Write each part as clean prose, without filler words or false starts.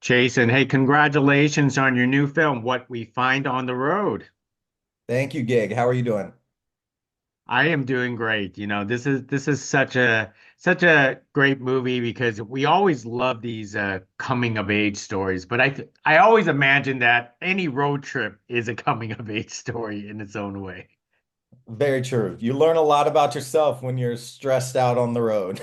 Chaysen, hey, congratulations on your new film, What We Find on the Road. Thank you, Gig. How are you doing? I am doing great. This is such a great movie because we always love these coming of age stories, but I always imagine that any road trip is a coming of age story in its own way. Very true. You learn a lot about yourself when you're stressed out on the road.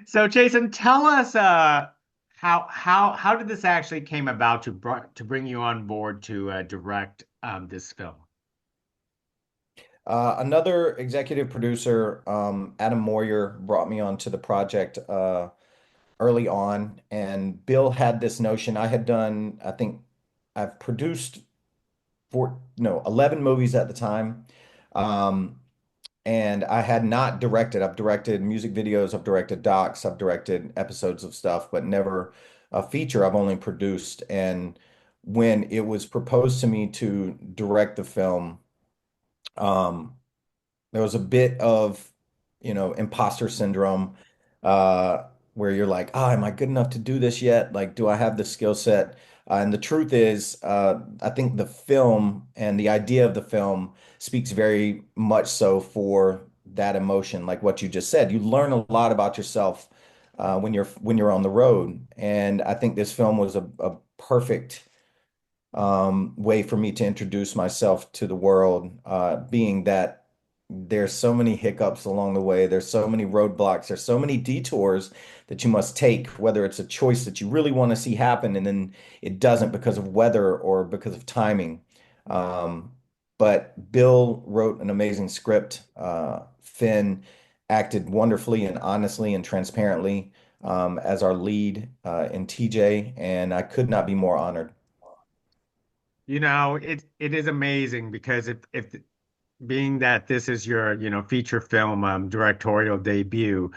So, Jason, tell us how did this actually came about to bring you on board to direct this film? Another executive producer, Adam Moyer, brought me onto the project early on, and Bill had this notion. I had done, I think, I've produced 11 movies at the time. Um, and I had not directed. I've directed music videos, I've directed docs, I've directed episodes of stuff, but never a feature. I've only produced. And when it was proposed to me to direct the film, um, there was a bit of, imposter syndrome, uh, where you're like, ah, am I good enough to do this yet? Like, do I have the skill set? And the truth is, I think the film and the idea of the film speaks very much so for that emotion, like what you just said. You learn a lot about yourself when you're on the road, and I think this film was a perfect way for me to introduce myself to the world, being that there's so many hiccups along the way. There's so many roadblocks. There's so many detours that you must take, whether it's a choice that you really want to see happen and then it doesn't because of weather or because of timing. Um, but Bill wrote an amazing script. Finn acted wonderfully and honestly and transparently as our lead in TJ, and I could not be more honored. It is amazing because if being that this is your, feature film directorial debut,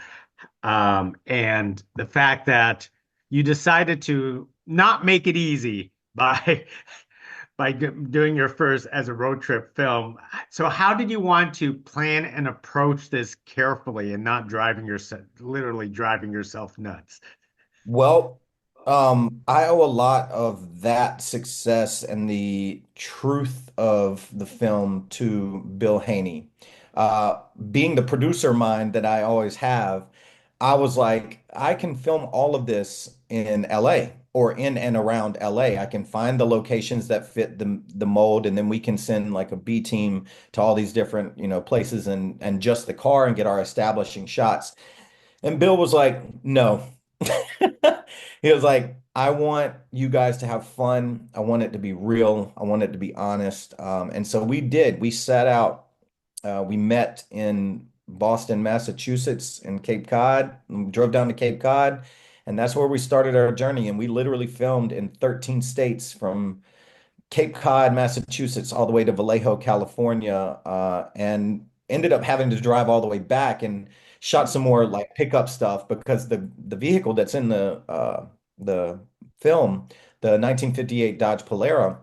and the fact that you decided to not make it easy by doing your first as a road trip film. So how did you want to plan and approach this carefully and not literally driving yourself nuts? Well, I owe a lot of that success and the truth of the film to Bill Haney. Being the producer mind that I always have, I was like, I can film all of this in LA or in and around LA. I can find the locations that fit the mold, and then we can send like a B team to all these different, places and just the car and get our establishing shots. And Bill was like, no. He was like, I want you guys to have fun. I want it to be real. I want it to be honest. And so we did. We set out, we met in Boston, Massachusetts, and Cape Cod, and drove down to Cape Cod. And that's where we started our journey. And we literally filmed in 13 states from Cape Cod, Massachusetts, all the way to Vallejo, California, and ended up having to drive all the way back and shot some more like pickup stuff because the vehicle that's in the film, the 1958 Dodge Polara,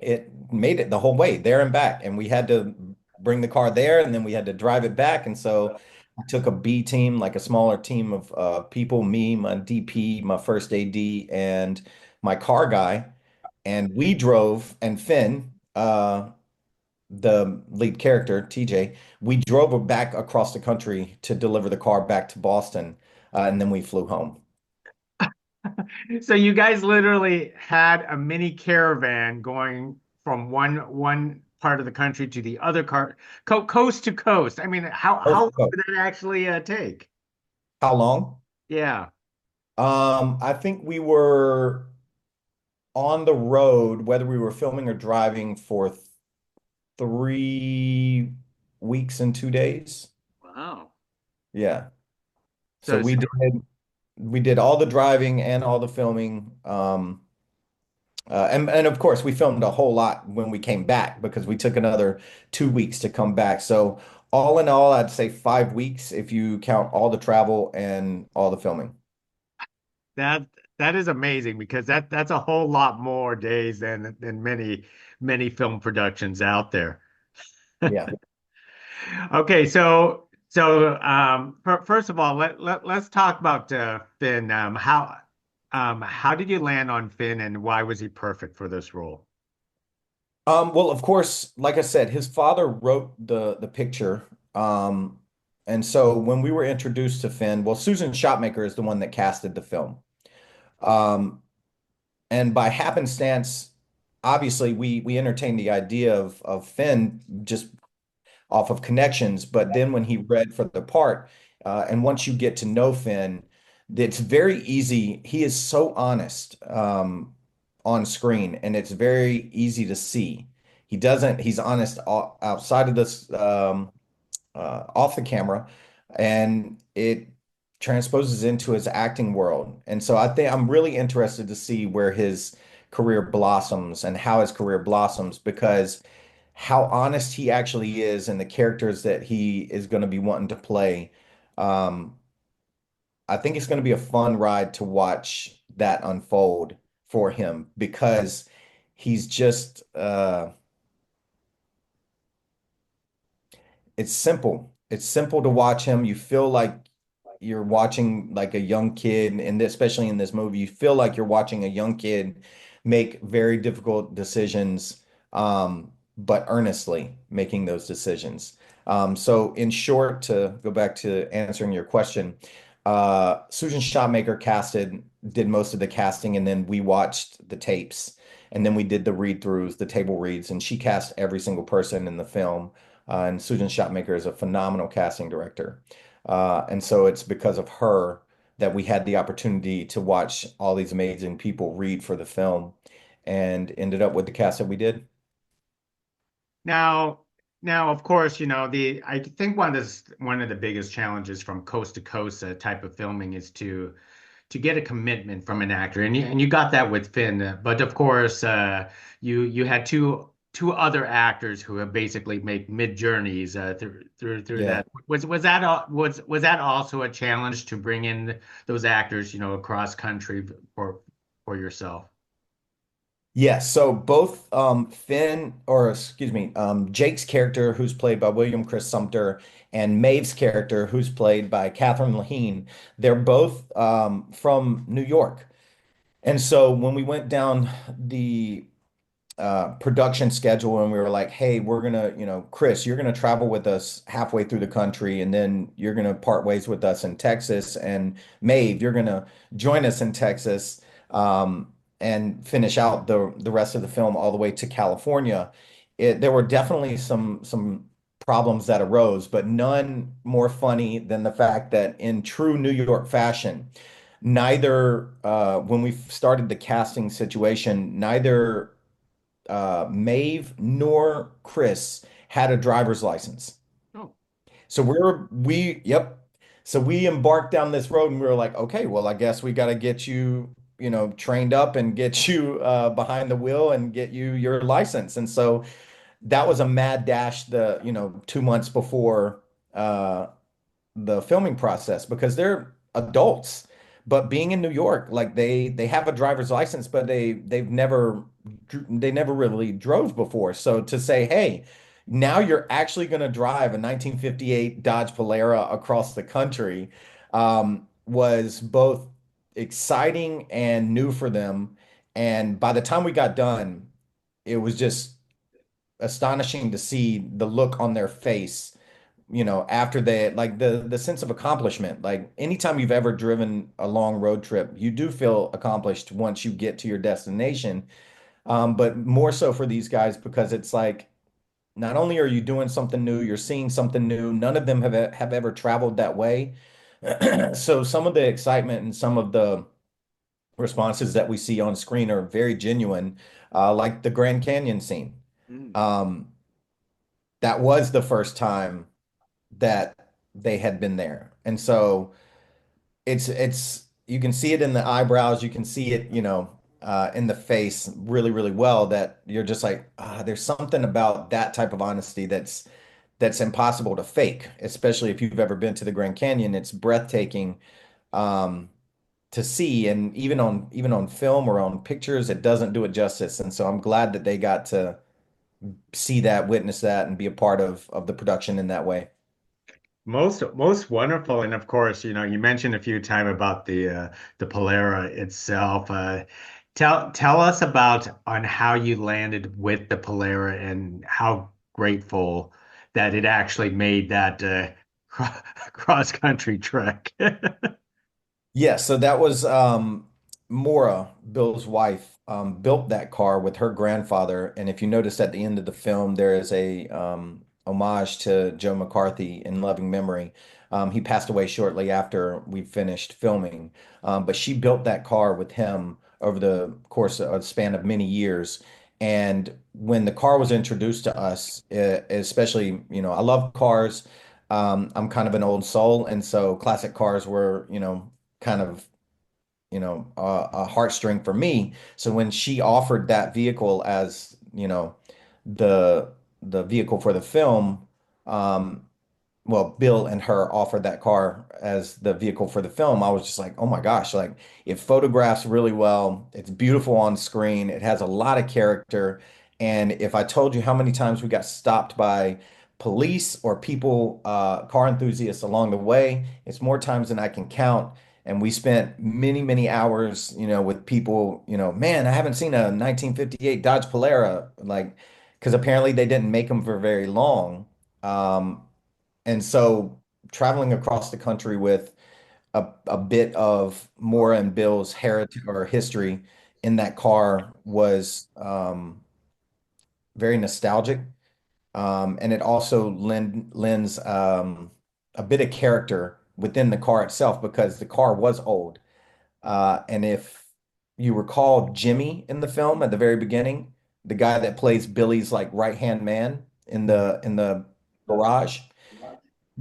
it made it the whole way there and back, and we had to bring the car there, and then we had to drive it back, and so I took a B team, like a smaller team of people, me, my DP, my first AD, and my car guy and we drove, and Finn, the lead character, TJ, we drove back across the country to deliver the car back to Boston, and then we flew home. So you guys literally had a mini caravan going from one part of the country to the other coast to coast. I mean, how Coast long to coast. did that actually take? How long? Yeah. I think we were on the road, whether we were filming or driving, for 3 weeks and 2 days. Wow. Yeah. So So, we did all the driving and all the filming. And of course, we filmed a whole lot when we came back because we took another 2 weeks to come back. So all in all, I'd say 5 weeks if you count all the travel and all the filming. that that is amazing because that's a whole lot more days than many film productions out there. Yeah. Okay, so So, first of all, let's talk about Finn. How did you land on Finn, and why was he perfect for this role? Well, of course, like I said, his father wrote the picture. Um, and so when we were introduced to Finn, well, Susan Shopmaker is the one that casted the film. Um, and by happenstance, obviously we entertained the idea of Finn just off of connections. But then when he read for the part, and once you get to know Finn, it's very easy. He is so honest on screen, and it's very easy to see. He's honest outside of this, off the camera, and it transposes into his acting world. And so I think I'm really interested to see where his career blossoms and how his career blossoms because how honest he actually is and the characters that he is going to be wanting to play. Um, I think it's going to be a fun ride to watch that unfold for him because he's just it's simple. It's simple to watch him. You feel like you're watching like a young kid, and especially in this movie, you feel like you're watching a young kid make very difficult decisions, but earnestly making those decisions. So, in short, to go back to answering your question, Susan Shotmaker did most of the casting, and then we watched the tapes, and then we did the read-throughs, the table reads, and she cast every single person in the film. And Susan Shotmaker is a phenomenal casting director. And so it's because of her that we had the opportunity to watch all these amazing people read for the film and ended up with the cast that we did. Now, now, of course, the I think one of the biggest challenges from coast to coast type of filming is to get a commitment from an actor, and you got that with Finn. But of course, you had two other actors who have basically made mid journeys through Yeah. that. Was that also a challenge to bring in those actors, across country for yourself? Yes, so both Finn, or excuse me, Jake's character, who's played by William Chris Sumter, and Maeve's character, who's played by Catherine Lahine, they're both from New York. And so when we went down the production schedule and we were like, hey, we're gonna, Chris, you're gonna travel with us halfway through the country and then you're gonna part ways with us in Texas. And Maeve, you're gonna join us in Texas and finish out the rest of the film all the way to California. There were definitely some problems that arose, but none more funny than the fact that in true New York fashion, neither when we started the casting situation, neither Maeve nor Chris had a driver's license. Oh, So yep. So we embarked down this road and we were like, okay, well, I guess we got to get you, trained up and get you behind the wheel and get you your license. And so that was a mad dash 2 months before uh, the filming process because they're adults. But being in New York, like they have a driver's license, but they never really drove before. So to say, hey, now you're actually going to drive a 1958 Dodge Polara across the country, was both exciting and new for them. And by the time we got done, it was just astonishing to see the look on their face, after they like the sense of accomplishment. Like anytime you've ever driven a long road trip, you do feel accomplished once you get to your destination. But more so for these guys because it's like not only are you doing something new, you're seeing something new. None of them have ever traveled that way. So some of the excitement and some of the responses that we see on screen are very genuine, like the Grand Canyon scene. mm. Um, that was the first time that they had been there. And so it's you can see it in the eyebrows, you can see it, in the face really, really well that you're just like, there's something about that type of honesty that's impossible to fake, especially if you've ever been to the Grand Canyon. It's breathtaking um, to see, and even on film or on pictures, it doesn't do it justice. And so I'm glad that they got to see that, witness that, and be a part of the production in that way. most wonderful, and of course, you mentioned a few times about the Polera itself. Tell us about on how you landed with the Polera and how grateful that it actually made that cross country trek. Yeah, so that was Maura, Bill's wife, built that car with her grandfather. And if you notice at the end of the film, there is a homage to Joe McCarthy in loving memory. He passed away shortly after we finished filming. But she built that car with him over the course of a span of many years. And when the car was introduced to us, especially, I love cars. I'm kind of an old soul, and so classic cars were, kind of, a heartstring for me. So when she offered that vehicle as, the vehicle for the film, um, well, Bill and her offered that car as the vehicle for the film. I was just like, oh my gosh, like it photographs really well. It's beautiful on screen. It has a lot of character. And if I told you how many times we got stopped by police or people, car enthusiasts along the way, it's more times than I can count. And we spent many, many hours, with people, man, I haven't seen a 1958 Dodge Polara, like, because apparently they didn't make them for very long. And so traveling across the country with a bit of Maura and Bill's heritage or history in that car was very nostalgic. And it also lends a bit of character within the car itself because the car was old. And if you recall Jimmy in the film at the very beginning, the guy that plays Billy's like right-hand man in the garage,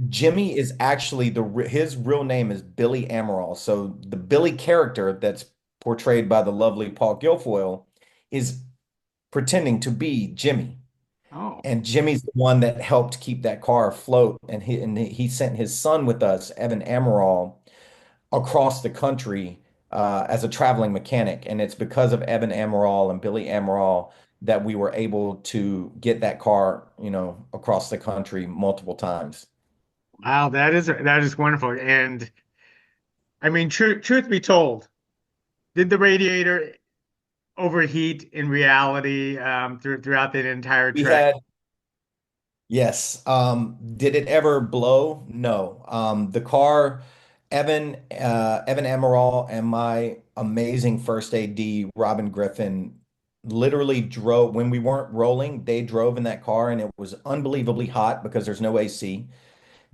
Jimmy is actually his real name is Billy Amaral. So the Billy character that's portrayed by the lovely Paul Guilfoyle is pretending to be Jimmy. Oh, And Jimmy's the one that helped keep that car afloat. And he sent his son with us, Evan Amaral, across the country as a traveling mechanic. And it's because of Evan Amaral and Billy Amaral that we were able to get that car, across the country multiple times. wow, that is wonderful. And I mean, truth be told, did the radiator overheat in reality throughout the entire We trek? had Yes. Did it ever blow? No. The car, Evan Amaral and my amazing first AD, Robin Griffin, literally drove when we weren't rolling, they drove in that car and it was unbelievably hot because there's no AC.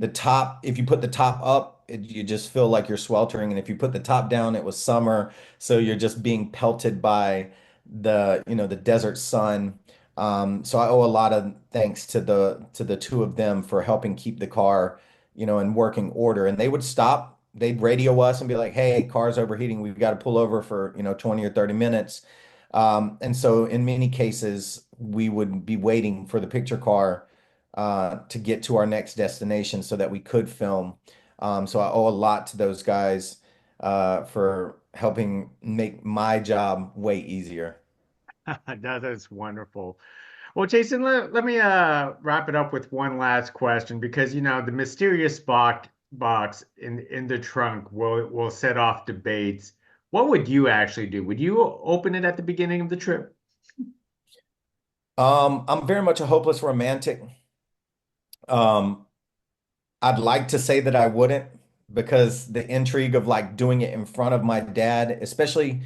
The top, if you put the top up, you just feel like you're sweltering. And if you put the top down, it was summer. So you're just being pelted by the desert sun. So I owe a lot of thanks to the two of them for helping keep the car, in working order. And they would stop, they'd radio us and be like, hey, car's overheating. We've got to pull over for, 20 or 30 minutes. And so in many cases, we would be waiting for the picture car to get to our next destination so that we could film. So I owe a lot to those guys for helping make my job way easier. That is wonderful. Well, Jason, let me wrap it up with one last question because the mysterious box in the trunk will set off debates. What would you actually do? Would you open it at the beginning of the trip? I'm very much a hopeless romantic. Um, I'd like to say that I wouldn't because the intrigue of like doing it in front of my dad, especially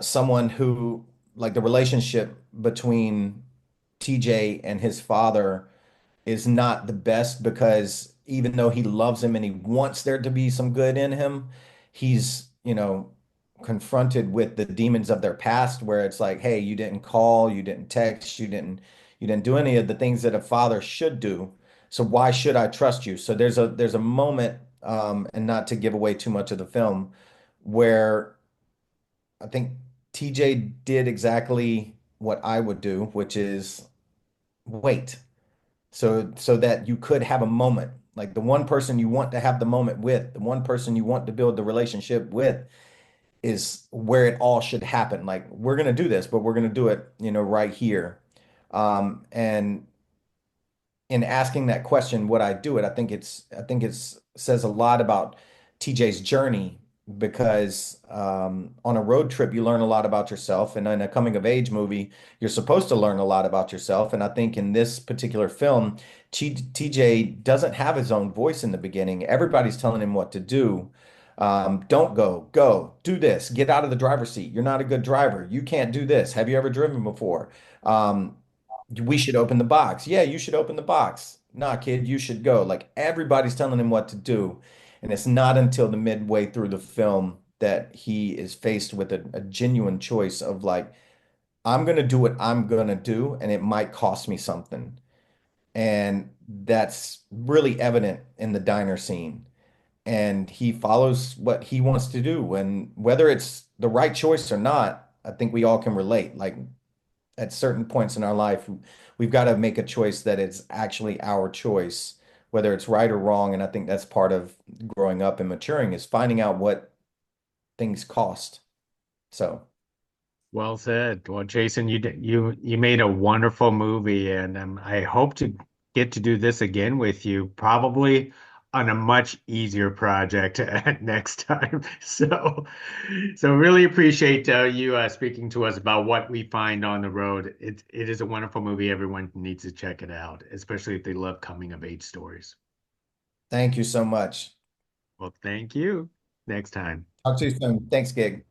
someone who like the relationship between TJ and his father is not the best because even though he loves him and he wants there to be some good in him, he's, confronted with the demons of their past where it's like, hey, you didn't call, you didn't text, you didn't do any of the things that a father should do. So why should I trust you? So there's a moment, and not to give away too much of the film, where I think TJ did exactly what I would do, which is wait so that you could have a moment. Like the one person you want to have the moment with, the one person you want to build the relationship with is where it all should happen. Like we're gonna do this, but we're gonna do it, right here. And in asking that question, would I do it? I think it's says a lot about TJ's journey because on a road trip you learn a lot about yourself, and in a coming of age movie you're supposed to learn a lot about yourself. And I think in this particular film, TJ doesn't have his own voice in the beginning. Everybody's telling him what to do. Don't go, go, do this, get out of the driver's seat. You're not a good driver. You can't do this. Have you ever driven before? Um, we should open the box. Yeah, you should open the box. Nah, kid, you should go. Like everybody's telling him what to do. And it's not until the midway through the film that he is faced with a genuine choice of like, I'm gonna do what I'm gonna do, and it might cost me something. And that's really evident in the diner scene. And he follows what he wants to do. And whether it's the right choice or not, I think we all can relate. Like at certain points in our life, we've got to make a choice that it's actually our choice, whether it's right or wrong. And I think that's part of growing up and maturing is finding out what things cost. So Well said. Well, Jason, you made a wonderful movie, and I hope to get to do this again with you, probably on a much easier project next time. So really appreciate you speaking to us about what we find on the road. It is a wonderful movie. Everyone needs to check it out, especially if they love coming of age stories. thank you so much. Well, thank you. Next time. Talk to you soon. Thanks, Gig.